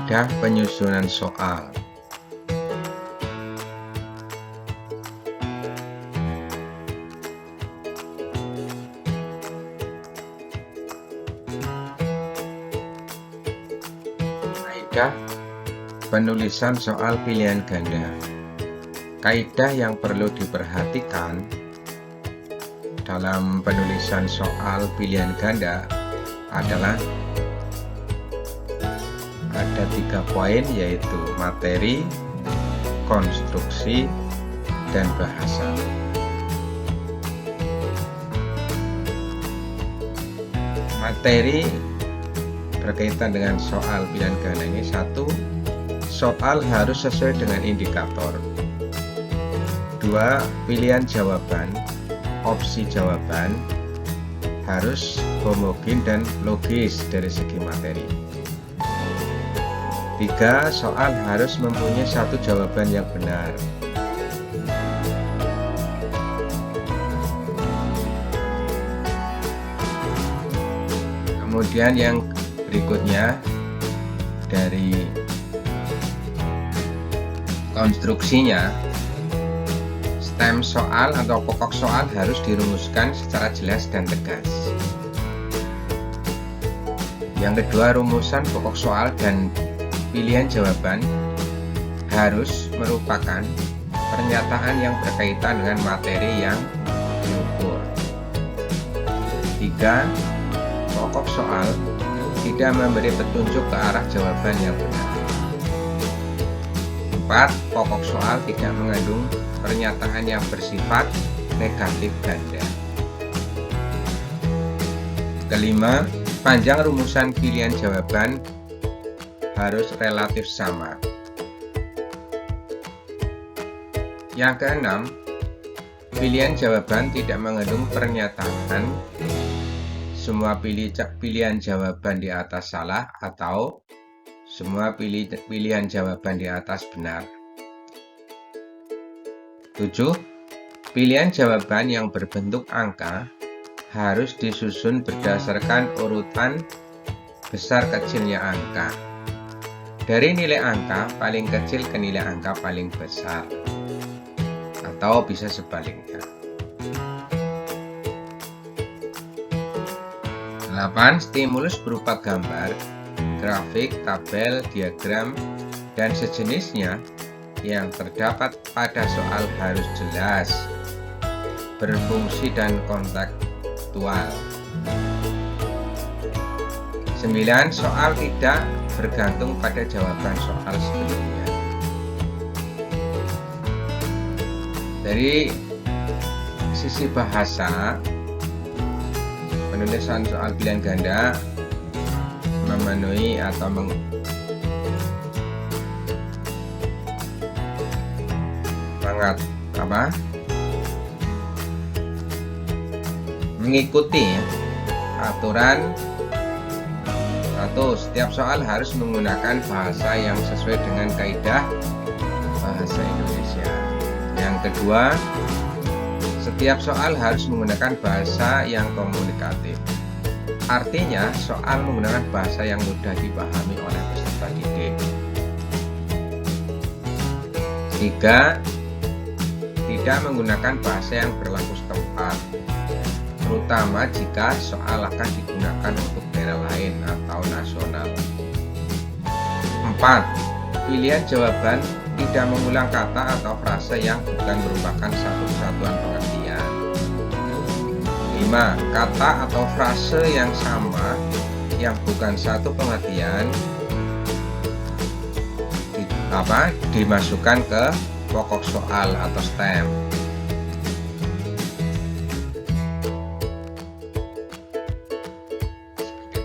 Kaidah penyusunan soal. Kaidah penulisan soal pilihan ganda. Kaidah yang perlu diperhatikan dalam penulisan soal pilihan ganda adalah ada 3 poin, yaitu materi, konstruksi, dan bahasa. Materi berkaitan dengan soal pilihan ganda ini: 1. Soal harus sesuai dengan indikator. 2. Pilihan jawaban, opsi jawaban harus homogen dan logis dari segi materi. 3. Soal harus mempunyai satu jawaban yang benar. Kemudian yang berikutnya, dari konstruksinya, stem soal atau pokok soal harus dirumuskan secara jelas dan tegas. Yang kedua, rumusan pokok soal dan pilihan jawaban harus merupakan pernyataan yang berkaitan dengan materi yang diukur. 3. Pokok soal tidak memberi petunjuk ke arah jawaban yang benar. 4. Pokok soal tidak mengandung pernyataan yang bersifat negatif ganda. Kelima, panjang rumusan pilihan jawaban harus relatif sama. Yang keenam, pilihan jawaban tidak mengandung pernyataan semua pilihan jawaban di atas salah atau semua pilihan jawaban di atas benar. 7. Pilihan jawaban yang berbentuk angka harus disusun berdasarkan urutan besar kecilnya angka, dari nilai angka paling kecil ke nilai angka paling besar, atau bisa sebaliknya. 8. Stimulus berupa gambar, grafik, tabel, diagram, dan sejenisnya yang terdapat pada soal harus jelas, berfungsi, dan kontekstual. 9. Soal tidak bergantung pada jawaban soal sebelumnya. Dari sisi bahasa, penulisan soal pilihan ganda memenuhi atau mengikuti aturan. 1. Setiap soal harus menggunakan bahasa yang sesuai dengan kaidah bahasa Indonesia. Yang kedua, setiap soal harus menggunakan bahasa yang komunikatif. Artinya, soal menggunakan bahasa yang mudah dipahami oleh peserta didik. 3. Tidak menggunakan bahasa yang berlaku setempat, terutama jika soal akan digunakan untuk daerah lain atau nasional. 4. Pilihan jawaban tidak mengulang kata atau frase yang bukan merupakan satu kesatuan pengertian. 5. Kata atau frase yang sama yang bukan satu pengertian dimasukkan ke pokok soal atau stem.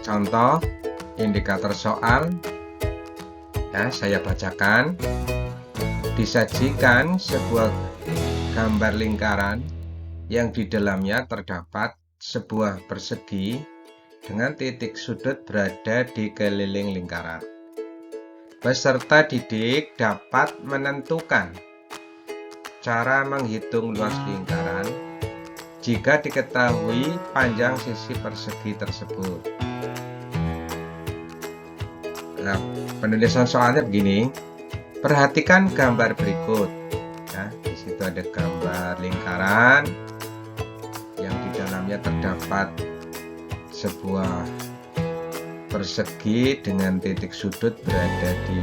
Contoh indikator soal, saya bacakan. Disajikan sebuah gambar lingkaran yang di dalamnya terdapat sebuah persegi dengan titik sudut berada di keliling lingkaran. Peserta didik dapat menentukan cara menghitung luas lingkaran jika diketahui panjang sisi persegi tersebut. Nah, penulisan soalnya begini. Perhatikan gambar berikut. Ya, di situ ada gambar lingkaran yang di dalamnya terdapat sebuah persegi dengan titik sudut berada di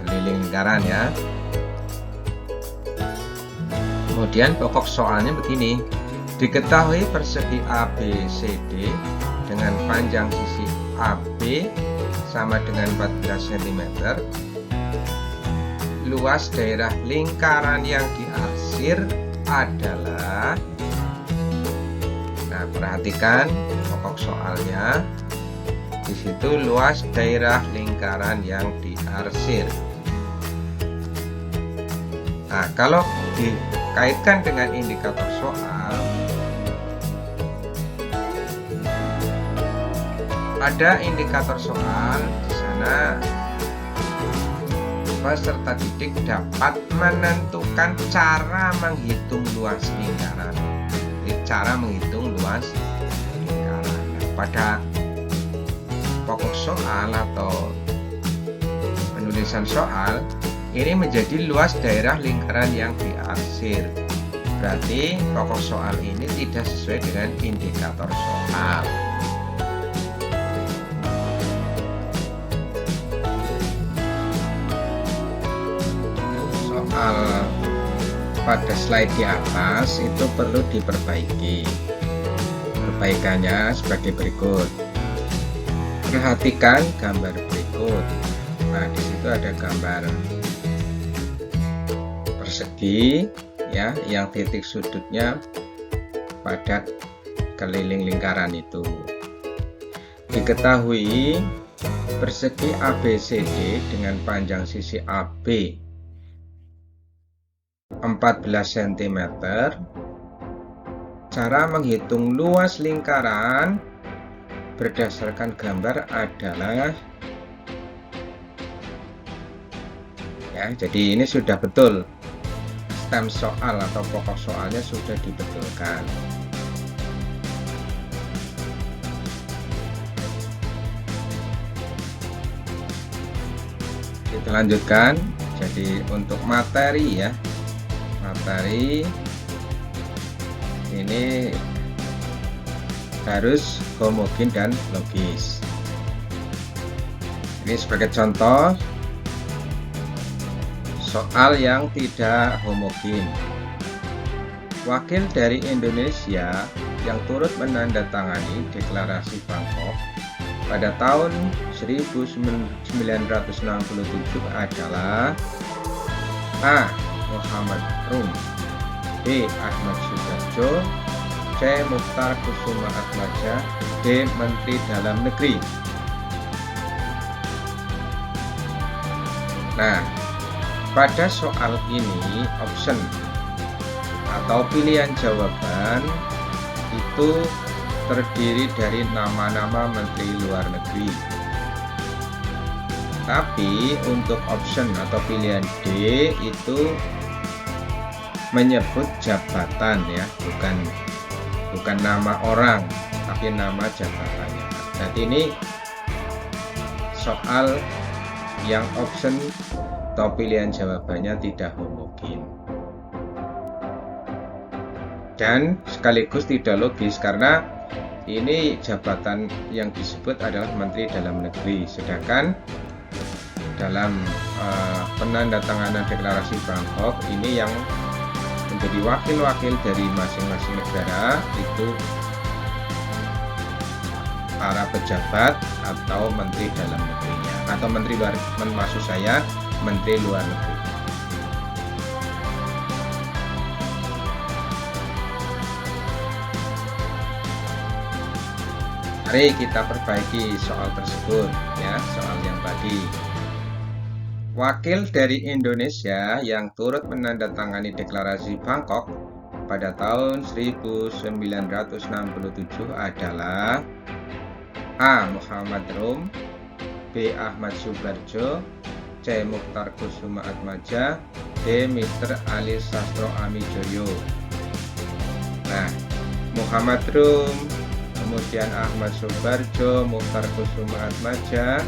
keliling lingkaran ya. Kemudian pokok soalnya begini. Diketahui persegi ABCD dengan panjang sisi AB sama dengan 14 cm. Luas daerah lingkaran yang diarsir adalah, nah perhatikan pokok soalnya, di situ luas daerah lingkaran yang diarsir. Nah, kalau dikaitkan dengan indikator soal, ada indikator soal di sana. Peserta didik dapat menentukan cara menghitung luas lingkaran. Jadi, cara menghitung luas lingkaran. Nah, pada pokok soal atau penulisan soal, ini menjadi luas daerah lingkaran yang diarsir. Berarti pokok soal ini tidak sesuai dengan indikator soal. Pada slide di atas itu perlu diperbaiki. Perbaikannya sebagai berikut. Perhatikan gambar berikut. Nah, di situ ada gambar persegi ya, yang titik sudutnya pada keliling lingkaran itu. Diketahui persegi ABCD dengan panjang sisi AB 14 cm. Cara menghitung luas lingkaran berdasarkan gambar adalah, ya, jadi ini sudah betul. Stem soal atau pokok soalnya sudah dibetulkan. Kita lanjutkan. Jadi untuk materi ya, materi ini harus homogen dan logis. Ini sebagai contoh soal yang tidak homogen. Wakil dari Indonesia yang turut menandatangani deklarasi Bangkok pada tahun 1967 adalah A. Muhammad Rum, B. Ahmad Subarjo, C. Mukhtar Kusuma Atmaja, D. Menteri Dalam Negeri. Nah, pada soal ini option atau pilihan jawaban itu terdiri dari nama-nama Menteri Luar Negeri. Tapi untuk option atau pilihan D itu menyebut jabatan ya, bukan nama orang, tapi nama jabatannya. Jadi ini soal yang option atau pilihan jawabannya tidak homogen dan sekaligus tidak logis, karena ini jabatan yang disebut adalah Menteri Dalam Negeri, sedangkan dalam penandatanganan deklarasi Bangkok ini yang menjadi wakil-wakil dari masing-masing negara itu para pejabat atau Menteri Dalam Negerinya, atau Menteri Luar, maksud saya Menteri Luar Negeri. Mari kita perbaiki soal tersebut ya, soal yang tadi. Wakil dari Indonesia yang turut menandatangani deklarasi Bangkok pada tahun 1967 adalah A. Muhammad Rum, B. Ahmad Subarjo, C. Mukhtar Kusuma Atmaja, D. Mr. Ali Sastro Amijoyo. Nah, Muhammad Rum, kemudian Ahmad Subarjo, Mukhtar Kusuma Atmaja,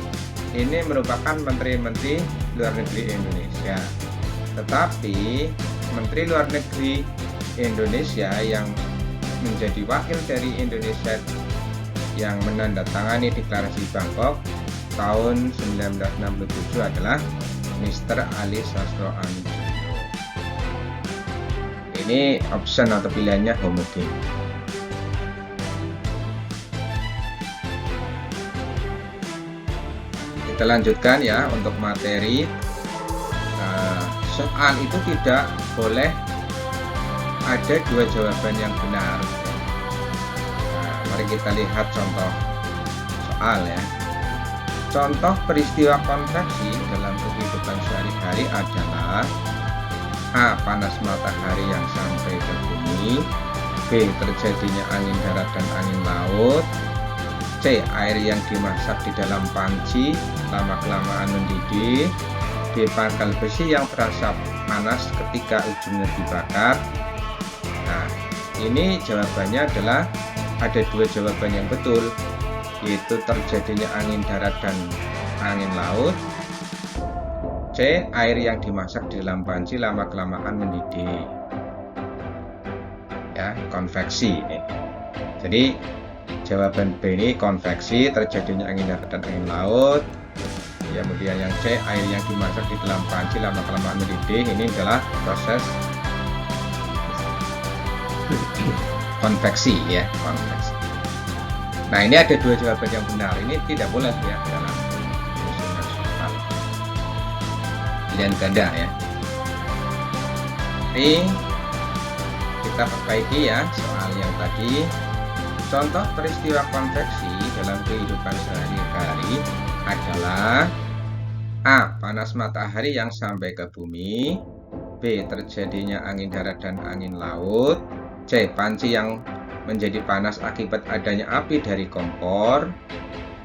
ini merupakan Menteri-Menteri Luar Negeri Indonesia. Tetapi Menteri Luar Negeri Indonesia yang menjadi wakil dari Indonesia yang menandatangani deklarasi Bangkok tahun 1967 adalah Mr. Ali Sastro Amijoyo. Ini option atau pilihannya homogen. Kita lanjutkan ya untuk materi. Soal itu tidak boleh ada dua jawaban yang benar. Mari kita lihat contoh soal ya. Contoh peristiwa konveksi dalam kehidupan sehari-hari adalah A. Panas matahari yang sampai ke bumi, B. Terjadinya angin darat dan angin laut, C. Air yang dimasak di dalam panci lama-kelamaan mendidih, D. Pangkal besi yang terasa panas ketika ujungnya dibakar. Nah, ini jawabannya adalah ada dua jawaban yang betul, yaitu terjadinya angin darat dan angin laut, C. Air yang dimasak di dalam panci lama-kelamaan mendidih. Ya, konveksi ini. Jadi jawaban B ini konveksi, terjadinya angin darat dan angin laut. Kemudian yang C, air yang dimasak di dalam panci lama-kelamaan mendidih, ini adalah proses konveksi ya, konveksi. Nah, ini ada dua jawaban yang benar. Ini tidak boleh ya dalam penyusunan soal. Pilihan ganda ya. Ini kita perbaiki ya soal yang tadi. Contoh peristiwa konveksi dalam kehidupan sehari-hari adalah A. Panas matahari yang sampai ke bumi, B. Terjadinya angin darat dan angin laut, C. Panci yang menjadi panas akibat adanya api dari kompor,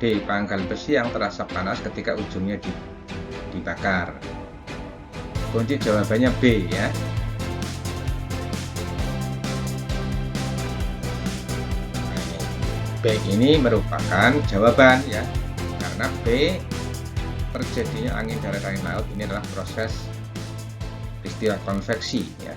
D. Pangkal besi yang terasa panas ketika ujungnya dibakar. Kunci jawabannya B ya. B ini merupakan jawaban ya, karena B terjadinya angin darat angin laut ini adalah proses peristiwa konveksi ya.